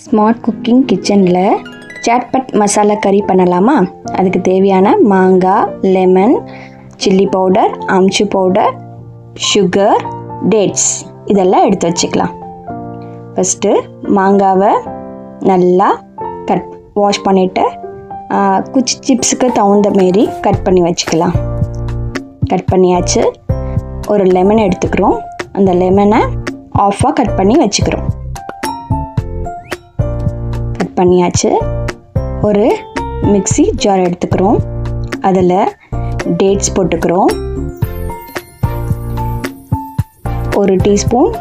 Smart cooking கிச்சனில் சாட்பட் மசாலா கறி பண்ணலாமா? அதுக்கு தேவையான மாங்காய், lemon, chilli powder, amchur powder, sugar, dates இதெல்லாம் எடுத்து வச்சுக்கலாம். ஃபஸ்ட்டு மாங்காவை நல்லா வாஷ் பண்ணிவிட்டு குச்சி சிப்ஸுக்கு தகுந்த மாரி கட் பண்ணி வச்சுக்கலாம். கட் பண்ணியாச்சு. ஒரு லெமன் எடுத்துக்கிறோம். அந்த லெமனை ஆஃபாக கட் பண்ணி வச்சுக்கிறோம். கட் பண்ணியாச்சு. ஒரு மிக்ஸி ஜார் எடுத்துக்கிறோம். அதில் டேட்ஸ் போட்டுக்கிறோம். ஒரு டீஸ்பூன்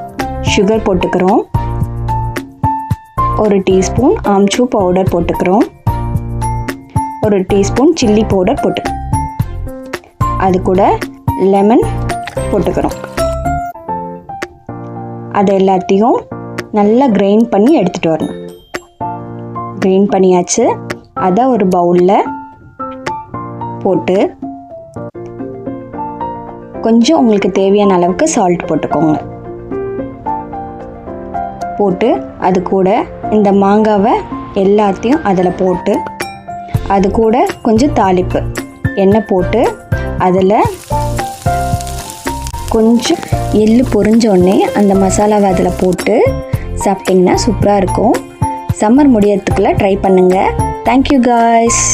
சுகர் போட்டுக்கிறோம். ஒரு டீஸ்பூன் ஆம்ச்சூர் பவுடர் போட்டுக்கிறோம். ஒரு டீஸ்பூன் சில்லி பவுடர் அது கூட லெமன் போட்டுக்கிறோம். அது எல்லாத்தையும் நல்லா கிரைண்ட் பண்ணி எடுத்துகிட்டு வரணும். கிரைண்ட் பண்ணியாச்சு. அதை ஒரு பவுலில் போட்டு கொஞ்சம் உங்களுக்கு தேவையான அளவுக்கு சால்ட் போட்டுக்கோங்க. போட்டு அது கூட இந்த மாங்காவை எல்லாத்தையும் அதில் போட்டு அது கூட கொஞ்சம் தாளிப்பு எண்ணெய் போட்டு அதில் கொஞ்சம் எள்ளு பொரிஞ்சோடனே அந்த மசாலாவை அதில் போட்டு சாப்பிட்டிங்கன்னா சூப்பராக இருக்கும். சம்மர் முடியறதுக்குள்ளே ட்ரை பண்ணுங்கள். Thank you guys.